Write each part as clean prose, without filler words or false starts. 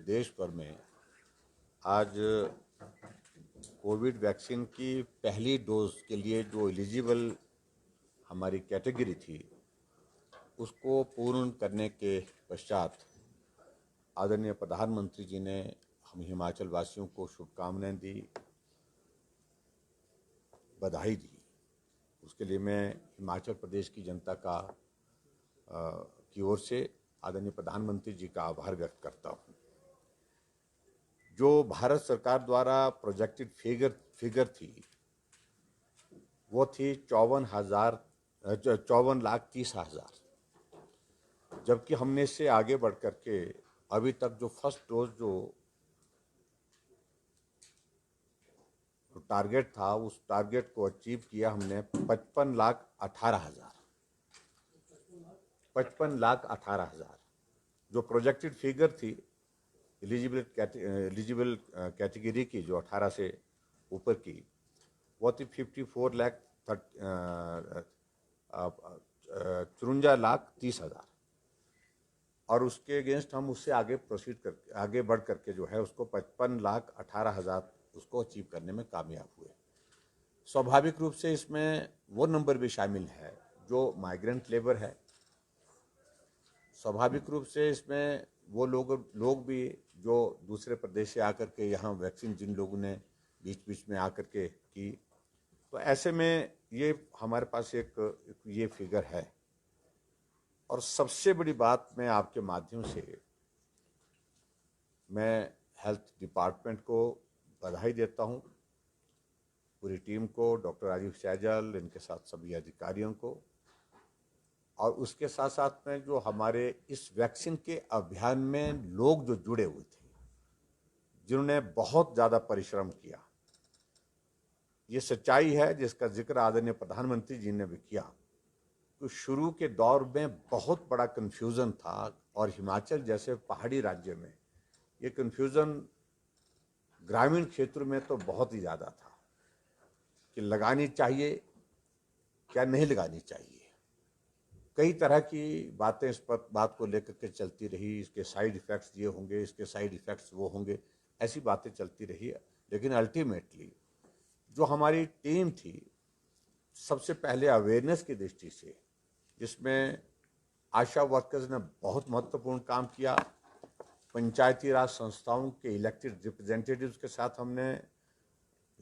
देश भर में आज कोविड वैक्सीन की पहली डोज के लिए जो एलिजिबल हमारी कैटेगरी थी उसको पूर्ण करने के पश्चात आदरणीय प्रधानमंत्री जी ने हम हिमाचल वासियों को शुभकामनाएं दी, बधाई दी। उसके लिए मैं हिमाचल प्रदेश की जनता की ओर से आदरणीय प्रधानमंत्री जी का आभार व्यक्त करता हूँ। जो भारत सरकार द्वारा प्रोजेक्टेड फिगर थी वो थी 54,30,000, जबकि हमने इससे आगे बढ़ करके अभी तक जो फर्स्ट डोज जो टारगेट था उस टारगेट को अचीव किया हमने 55,18,000। जो प्रोजेक्टेड फिगर थी एलिजिबल कैटेगरी की जो 18 से ऊपर की वो थी 54,54,30,000 और उसके अगेंस्ट हम उससे आगे प्रोसीड कर आगे बढ़ करके जो है उसको 55,18,000 उसको अचीव करने में कामयाब हुए। स्वाभाविक रूप से इसमें वो नंबर भी शामिल है जो माइग्रेंट लेबर है। स्वाभाविक रूप से इसमें वो लोग भी जो दूसरे प्रदेश से आकर के यहाँ वैक्सीन जिन लोगों ने बीच बीच में आकर के की, तो ऐसे में ये हमारे पास एक ये फिगर है। और सबसे बड़ी बात मैं आपके माध्यम से मैं हेल्थ डिपार्टमेंट को बधाई देता हूँ, पूरी टीम को, डॉक्टर राजीव सैजल, इनके साथ सभी अधिकारियों को, और उसके साथ साथ में जो हमारे इस वैक्सीन के अभियान में लोग जो जुड़े हुए थे, जिन्होंने बहुत ज़्यादा परिश्रम किया। ये सच्चाई है जिसका जिक्र आदरणीय प्रधानमंत्री जी ने भी किया। तो शुरू के दौर में बहुत बड़ा कन्फ्यूज़न था और हिमाचल जैसे पहाड़ी राज्य में ये कन्फ्यूज़न ग्रामीण क्षेत्र में तो बहुत ही ज़्यादा था कि लगानी चाहिए क्या नहीं लगानी चाहिए। कई तरह की बातें इस पर बात को लेकर के चलती रही, इसके साइड इफ़ेक्ट्स ये होंगे, इसके साइड इफ़ेक्ट्स वो होंगे, ऐसी बातें चलती रही। लेकिन अल्टीमेटली जो हमारी टीम थी, सबसे पहले अवेयरनेस की दृष्टि से, जिसमें आशा वर्कर्स ने बहुत महत्वपूर्ण काम किया, पंचायती राज संस्थाओं के इलेक्टेड रिप्रेजेंटेटिव्स के साथ हमने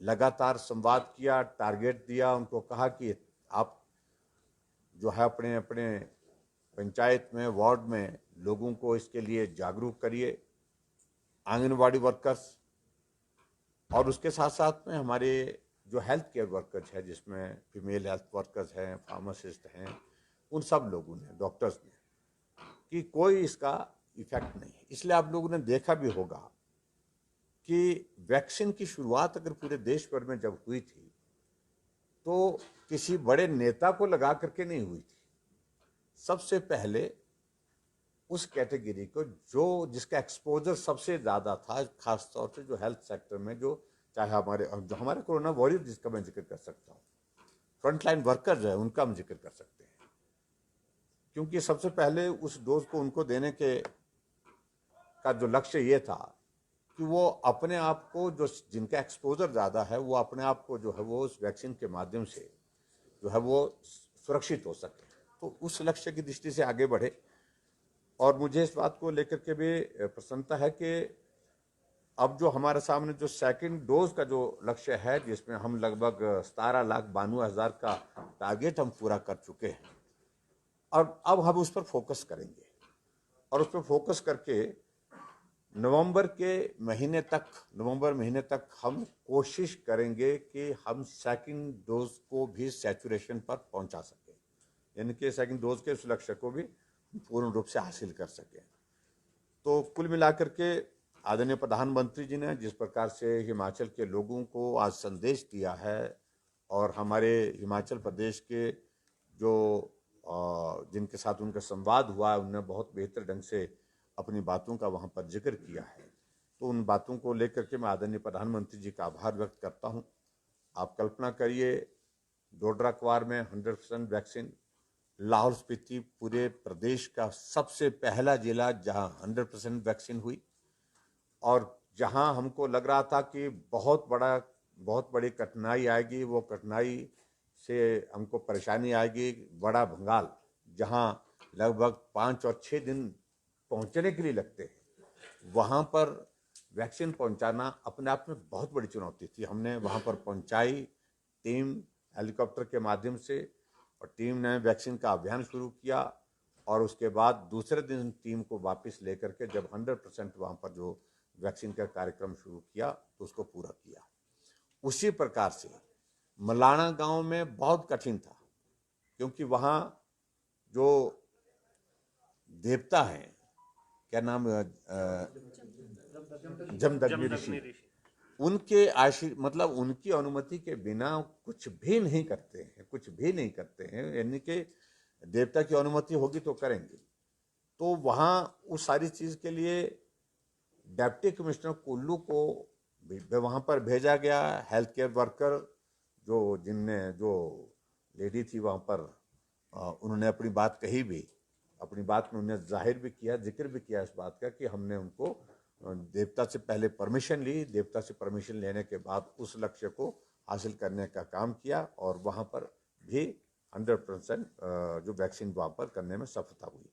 लगातार संवाद किया, टारगेट दिया, उनको कहा कि आप जो है अपने अपने पंचायत में, वार्ड में लोगों को इसके लिए जागरूक करिए, आंगनवाड़ी वर्कर्स, और उसके साथ साथ में हमारे जो हेल्थ केयर वर्कर्स हैं, जिसमें फीमेल हेल्थ वर्कर्स हैं, फार्मासिस्ट हैं, उन सब लोगों ने, डॉक्टर्स ने, कि कोई इसका इफेक्ट नहीं है। इसलिए आप लोगों ने देखा भी होगा कि वैक्सीन की शुरुआत अगर पूरे देश भर में जब हुई थी तो किसी बड़े नेता को लगा करके नहीं हुई थी। सबसे पहले उस कैटेगरी को जो जिसका एक्सपोजर सबसे ज़्यादा था, खास तौर से जो हेल्थ सेक्टर में, जो चाहे हमारे कोरोना वॉरियर जिसका मैं जिक्र कर सकता हूँ, फ्रंटलाइन वर्कर्स है, उनका हम जिक्र कर सकते हैं, क्योंकि सबसे पहले उस डोज को उनको देने का जो लक्ष्य ये था कि वो अपने आप को, जो जिनका एक्सपोजर ज़्यादा है, वो अपने आप को जो है वो उस वैक्सीन के माध्यम से जो है वो सुरक्षित हो सके। तो उस लक्ष्य की दृष्टि से आगे बढ़े। और मुझे इस बात को लेकर के भी प्रसन्नता है कि अब जो हमारे सामने जो सेकंड डोज का जो लक्ष्य है, जिसमें हम लगभग 17,92,000 का टारगेट हम पूरा कर चुके हैं, और अब हम उस पर फोकस करेंगे और उस पर फोकस करके नवंबर महीने तक हम कोशिश करेंगे कि हम सेकंड डोज को भी सैचुरेशन पर पहुंचा सकें, यानी कि सेकंड डोज के उस लक्ष्य को भी पूर्ण रूप से हासिल कर सकें। तो कुल मिलाकर के आदरणीय प्रधानमंत्री जी ने जिस प्रकार से हिमाचल के लोगों को आज संदेश दिया है, और हमारे हिमाचल प्रदेश के जो जिनके साथ उनका संवाद हुआ, उन्होंने बहुत बेहतर ढंग से अपनी बातों का वहाँ पर जिक्र किया है। तो उन बातों को लेकर के मैं आदरणीय प्रधानमंत्री जी का आभार व्यक्त करता हूँ। आप कल्पना करिए, डोडरा क्वार में 100% वैक्सीन, लाहौल स्पीति पूरे प्रदेश का सबसे पहला जिला जहां 100% वैक्सीन हुई, और जहां हमको लग रहा था कि बहुत बड़ी कठिनाई आएगी, वो कठिनाई से हमको परेशानी आएगी, बड़ा भंगाल, जहां लगभग 5 और 6 दिन पहुंचने के लिए लगते हैं, वहां पर वैक्सीन पहुंचाना अपने आप में बहुत बड़ी चुनौती थी। हमने वहां पर पहुंचाई टीम हेलीकॉप्टर के माध्यम से, और टीम ने वैक्सीन का अभियान शुरू किया, और उसके बाद दूसरे दिन टीम को वापस लेकर के जब 100% वहाँ पर जो वैक्सीन का कार्यक्रम शुरू किया तो उसको पूरा किया। उसी प्रकार से मलाना गांव में बहुत कठिन था, क्योंकि वहाँ जो देवता हैं, क्या नाम, जमदग्नि ऋषि, उनके मतलब उनकी अनुमति के बिना कुछ भी नहीं करते हैं, कुछ भी नहीं करते हैं, यानी कि देवता की अनुमति होगी तो करेंगे। तो वहाँ उस सारी चीज़ के लिए डिप्टी कमिश्नर कुल्लू को वहाँ पर भेजा गया। हेल्थ केयर वर्कर जो लेडी थी वहाँ पर, उन्होंने अपनी बात कही भी, अपनी बात में उन्होंने जाहिर भी किया, जिक्र भी किया इस बात का कि हमने उनको देवता से पहले परमिशन ली, देवता से परमिशन लेने के बाद उस लक्ष्य को हासिल करने का काम किया, और वहाँ पर भी 100% जो वैक्सीन वहाँ पर करने में सफलता हुई।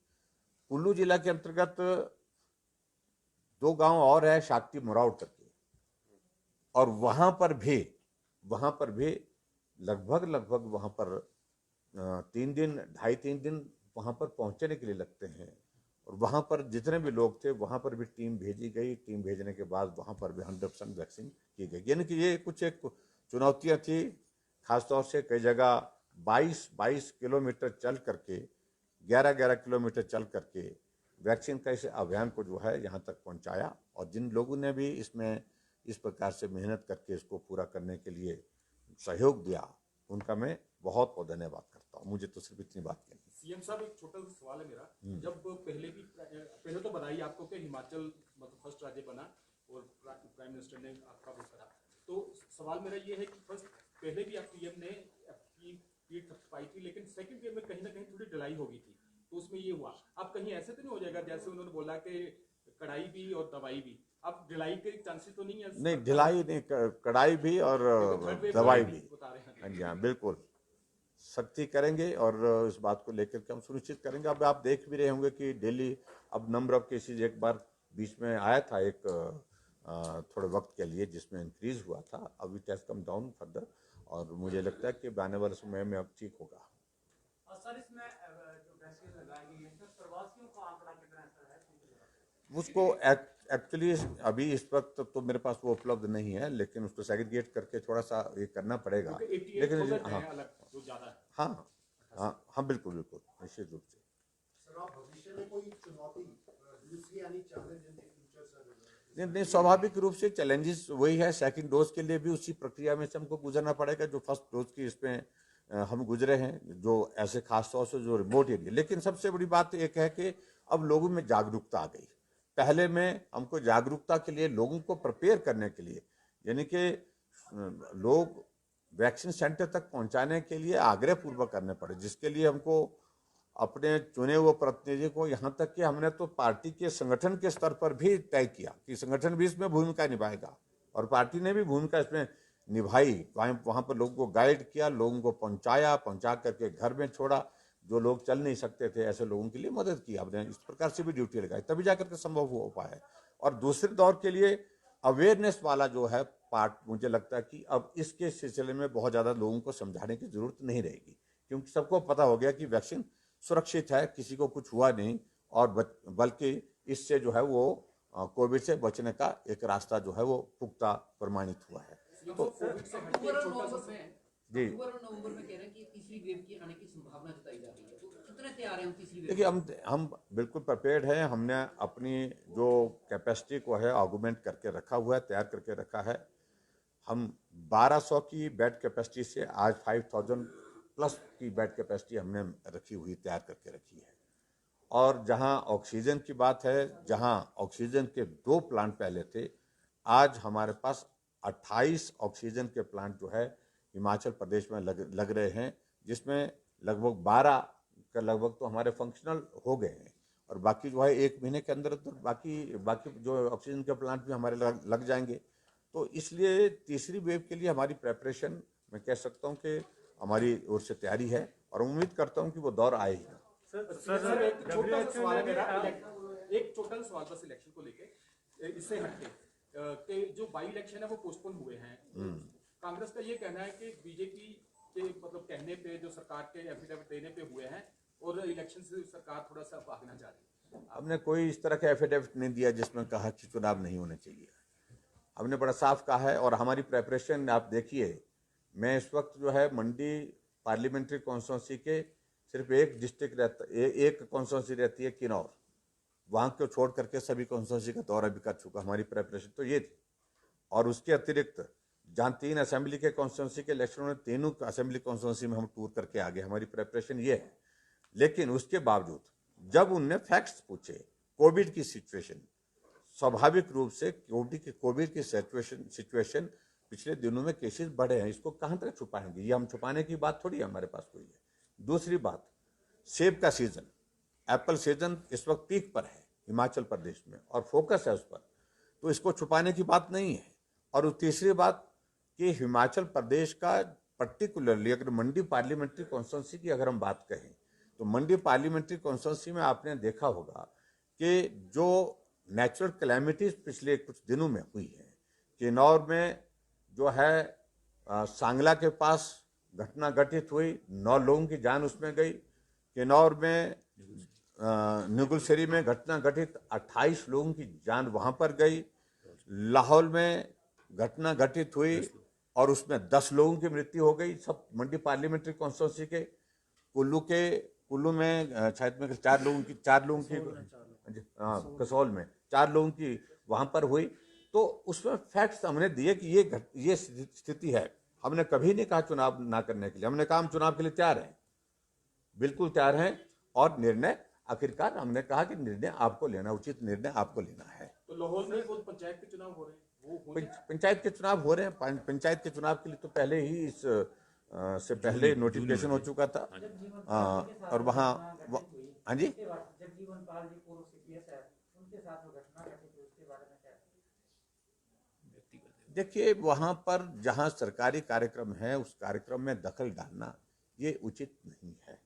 कुल्लू जिला के अंतर्गत 2 गांव और है, शाक्ति मुराउट करके, और वहाँ पर भी लगभग वहाँ पर 2.5-3 दिन वहाँ पर पहुँचने के लिए लगते हैं। और वहाँ पर जितने भी लोग थे वहाँ पर भी टीम भेजी गई, टीम भेजने के बाद वहाँ पर भी 100% वैक्सीन की गई। यानी कि ये कुछ एक चुनौतियाँ थी, खासतौर से कई जगह 22 किलोमीटर चल करके, 11 किलोमीटर चल करके वैक्सीन का इस अभियान को जो है यहाँ तक पहुँचाया। और जिन लोगों ने भी इसमें इस प्रकार से मेहनत करके इसको पूरा करने के लिए सहयोग दिया, उनका मैं बहुत बहुत धन्यवाद करता हूँ। मुझे तो सिर्फ इतनी बात कहनी। सीएम साहब, एक छोटा सा सवाल है मेरा। जब पहले तो बधाई आपको कि हिमाचल मतलब फर्स्ट राज्य बना और प्राइम मिनिस्टर ने आपका वो करा, तो सवाल मेरा ये है कि फर्स्ट पहले भी आप पीएम ने आपकी पीठ थपथपाई थी, लेकिन सेकंड पीएम में कहीं ना कहीं थोड़ी ढिलाई हो गई थी, तो उसमें ये हुआ। अब कहीं ऐसे तो नहीं हो जाएगा जैसे उन्होंने बोला कि कढ़ाई भी और दवाई भी, अब ढिलाई के चांसेस तो नहीं है? नहीं, ढिलाई नहीं, कड़ाई भी और दवाई भी। हाँ जी, हाँ, बिल्कुल सख्ती करेंगे, और इस बात को लेकर के हम सुनिश्चित करेंगे। अब आप देख भी रहे होंगे कि डेली अब नंबर ऑफ केसेज एक बार बीच में आया था, एक थोड़े वक्त के लिए, जिसमें इंक्रीज हुआ था। अब it has come down further, और मुझे लगता है कि आने वाले समय में अब ठीक होगा। सर, इसमें जो वैक्सीन लगाई गई है, इसमें प्रवासियों का आंकड़ा कितना है? उसको एक्चुअली अभी इस वक्त तो मेरे पास वो उपलब्ध नहीं है, लेकिन उसको सेग्रीगेट करके थोड़ा सा ये करना पड़ेगा। लेकिन हाँ हाँ हाँ हाँ, बिल्कुल बिल्कुल, निश्चित रूप से। सर, आप भविष्य में कोई चुनौती दूसरी यानी challenge in the future sir? नहीं, स्वाभाविक रूप से चैलेंजेस वही है। सेकंड डोज के लिए भी उसी प्रक्रिया में से हमको गुजरना पड़ेगा जो फर्स्ट डोज की इसमें हम गुजरे हैं, जो ऐसे खास तौर से जो रिमोट एरिया। लेकिन सबसे बड़ी बात एक है कि अब लोगों में जागरूकता आ गई। पहले में हमको जागरूकता के लिए, लोगों को प्रिपेयर करने के लिए, यानी कि लोग वैक्सीन सेंटर तक पहुंचाने के लिए आग्रह पूर्वक करने पड़े, जिसके लिए हमको अपने चुने हुए प्रतिनिधि को, यहाँ तक कि हमने तो पार्टी के संगठन के स्तर पर भी तय किया कि संगठन भी इसमें भूमिका निभाएगा, और पार्टी ने भी भूमिका इसमें निभाई। वहाँ पर लोगों को गाइड किया, लोगों को पहुंचा करके घर में छोड़ा, जो लोग चल नहीं सकते थे ऐसे लोगों के लिए मदद की हमने। इस प्रकार से भी ड्यूटी लगाई, तभी जाकर के संभव हो पाया। और दूसरे दौर के लिए अवेयरनेस वाला जो है पार्ट, मुझे लगता है कि अब इसके सिलसिले में बहुत ज़्यादा लोगों को समझाने की जरूरत नहीं रहेगी, क्योंकि सबको पता हो गया कि वैक्सीन सुरक्षित है, किसी को कुछ हुआ नहीं, और बल्कि इससे जो है वो कोविड से बचने का एक रास्ता जो है वो पुख्ता प्रमाणित हुआ है। तो अक्टूबर और नवंबर में कह रहे हैं कि तीसरी वेव की आने की संभावना जताई जा रही है, तो कितने तैयार हैं तीसरी वेव? देखिए, हम बिल्कुल प्रिपेयर्ड हैं। हमने अपनी जो कैपेसिटी को है ऑगुमेंट करके रखा हुआ है, तैयार करके रखा है। हम 1200 की बेड कैपेसिटी से आज 5000 प्लस की बेड कैपेसिटी हमने रखी हुई, तैयार करके रखी है। और जहां ऑक्सीजन की बात है, जहां ऑक्सीजन के 2 प्लांट पहले थे, आज हमारे पास 28 ऑक्सीजन के प्लांट जो है हिमाचल प्रदेश में लग रहे हैं, जिसमें लगभग 12 का लगभग तो हमारे फंक्शनल हो गए हैं। और बाकी जो है 1 महीने के अंदर तो बाकी जो ऑक्सीजन के प्लांट भी हमारे लग जाएंगे। तो इसलिए तीसरी वेव के लिए हमारी प्रेपरेशन मैं कह सकता हूँ कि हमारी ओर से तैयारी है और उम्मीद करता हूँ कि वो दौर आएगा। सर एक छोटा सा सवाल है मेरा, एक छोटा सा सवाल बस इलेक्शन को लेके, इससे हटके कि जो बाई इलेक्शन है वो पोस्टपोन हुए हैं। कांग्रेस का ये कहना है कि बीजेपी के मतलब कहने पे जो सरकार के एफिडेविट देने पे हुए हैं और इलेक्शन से सरकार थोड़ा सा भागना चाह रही है। हमने कोई इस तरह का एफिडेविट नहीं दिया जिसमें कहा कि चुनाव नहीं होने चाहिए। हमने बड़ा साफ कहा है और हमारी प्रेपरेशन आप देखिए, मैं इस वक्त जो है मंडी पार्लियामेंट्री कॉन्स्टिट्यूंसी के सिर्फ एक डिस्ट्रिक्ट रहता, एक कॉन्स्टिट्यूंसी रहती है किन्नौर, वहाँ को छोड़ करके सभी कॉन्स्टिट्यूंसी का दौरा भी कर चुका। हमारी प्रेपरेशन तो ये थी। और उसके अतिरिक्त जहाँ 3 असेंबली के कॉन्स्टिट्यूंसी के इलेक्शन में, तीनों असेंबली कॉन्स्टिट्यूंसी में हम टूर करके आ गए। हमारी प्रेपरेशन ये है। लेकिन उसके बावजूद जब उनने फैक्ट्स पूछे, कोविड की सिचुएशन, स्वाभाविक रूप से कोविड की सिचुएशन पिछले दिनों में केसेस बढ़े हैं, इसको कहाँ तक छुपाएंगे? ये हम छुपाने की बात थोड़ी है, हमारे पास कोई है। दूसरी बात, सेब का सीजन, एप्पल सीजन इस वक्त पीक पर है हिमाचल प्रदेश में और फोकस है उस पर, तो इसको छुपाने की बात नहीं है। और तीसरी बात कि हिमाचल प्रदेश का पर्टिकुलरली अगर मंडी पार्लियामेंट्री कॉन्स्टिट्यूंसी की अगर हम बात कहें तो मंडी पार्लियामेंट्री कॉन्स्टिट्यूंसी में आपने देखा होगा कि जो नेचुरल कैलेमिटीज पिछले कुछ दिनों में हुई है, किन्नौर में जो है सांगला के पास घटना घटित हुई, 9 लोगों की जान उसमें गई। किन्नौर में नुगलसरी में घटना घटित, 28 लोगों की जान वहां पर गई। लाहौल में घटना घटित हुई और उसमें 10 लोगों की मृत्यु हो गई, सब मंडी पार्लियामेंट्री कॉन्स्टिट्यूंसी के। कुल्लू में शायद में 4 लोगों की कसौल में 4 लोगों की वहां पर हुई। तो उसमें फैक्ट्स हमने दिए कि ये स्थिति है। हमने कभी नहीं कहा चुनाव ना करने के लिए, हमने कहा हम चुनाव के लिए तैयार हैं, बिल्कुल तैयार हैं। और निर्णय आखिरकार हमने कहा कि निर्णय आपको लेना, उचित निर्णय आपको लेना है। तो लाहौल में वो पंचायत के चुनाव हो रहे हैं, पंचायत के चुनाव हो रहे हैं। पंचायत के चुनाव के लिए तो पहले ही इस से पहले नोटिफिकेशन हो चुका था। और वहाँ हाँ जी, देखिए वहाँ पर जहाँ सरकारी कार्यक्रम है उस कार्यक्रम में दखल डालना ये उचित नहीं है।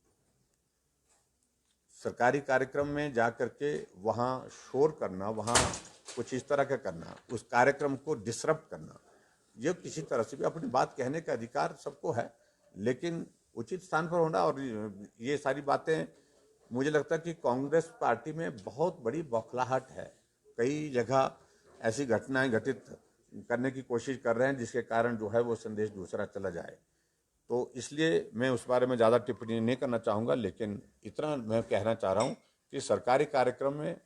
सरकारी कार्यक्रम में जाकर के वहाँ शोर करना, वहाँ कुछ इस तरह का करना, उस कार्यक्रम को डिसरप्ट करना, ये किसी तरह से भी अपनी बात कहने का अधिकार सबको है, लेकिन उचित स्थान पर होना। और ये सारी बातें मुझे लगता है कि कांग्रेस पार्टी में बहुत बड़ी बौखलाहट है। कई जगह ऐसी घटनाएं घटित करने की कोशिश कर रहे हैं जिसके कारण जो है वो संदेश दूसरा चला जाए। तो इसलिए मैं उस बारे में ज़्यादा टिप्पणी नहीं करना चाहूँगा, लेकिन इतना मैं कहना चाह रहा हूँ कि सरकारी कार्यक्रम में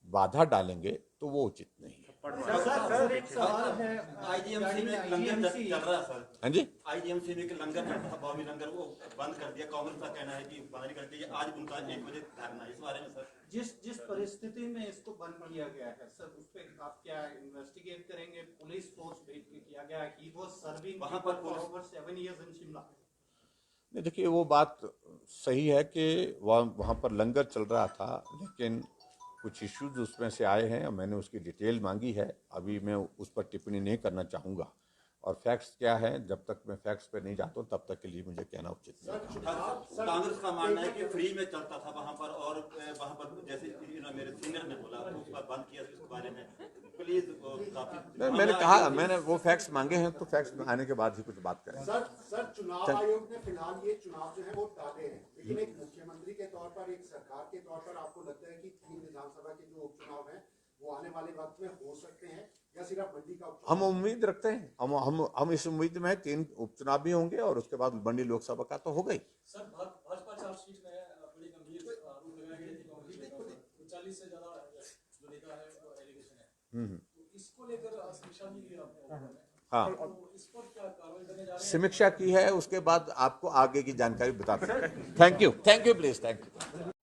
बाधा डालेंगे तो वो उचित नहीं है। सर एक सवाल है, आईजीएमसी में लंगर चल रहा है सर। हाँ जी, आईजीएमसी में लंगर चल रहा, बॉबी लंगर वो बंद कर दिया। कांग्रेस का कहना है कि बंद नहीं करते, आज उनका 1 बजे धरना। इस बारे में सर जिस परिस्थिति में इसको बंद किया गया है सर, उस पे आप क्या इन्वेस्टिगेट करेंगे? पुलिस फोर्स भेज के किया गया है कि वो सर्विंग वहां पर ओवर 7 इयर्स इन शिमला। नहीं, देखिए वो बात सही है कि वहाँ पर लंगर चल रहा था, लेकिन कुछ इश्यूज उसमें से आए हैं और मैंने उसकी डिटेल मांगी है। अभी मैं उस पर टिप्पणी नहीं करना चाहूँगा। और फैक्ट्स क्या है, जब तक मैं फैक्ट्स पे नहीं जाता हूँ तब तक के लिए मुझे कहना उचित नहीं। कांग्रेस का मानना है कि फ्री में चलता था वहां पर, और वहां पर जैसे मेरे सीनियर ने बोला उस पर बंद किया। इसके बारे में प्लीज मैंने कहा, मैंने वो फैक्ट्स मांगे हैं तो फैक्ट्स आने के बाद ही कुछ बात करें। सर चुनाव आयोग ने फिलहाल ये चुनाव जो है वो टाले हैं, लेकिन एक मुख्यमंत्री के तौर पर, एक सरकार के तौर पर आपको लगता है कि 3 विधानसभा के जो उपचुनाव हैं वो आने वाले वक्त में हो सकते हैं या सिर्फ मंडी का उपचुनाव? हम उम्मीद रखते हैं, हम इस उम्मीद में 3 उपचुनाव भी होंगे और उसके बाद मंडी लोकसभा का तो हो गई। सर भाजपा चार्जशीट में बड़ी गंभीर आरोप लगाए गए थे कांग्रेस पर, 40 से ज्यादा जो नेता है वो एलिगेशन है, तो इसको लेकर समीक्षा भी की आपने? हाँ, तो इस पर क्या कार्रवाई करने जा रहे हैं? समीक्षा की है, उसके बाद आपको आगे की जानकारी बता देंगे। Thank you please, thank you.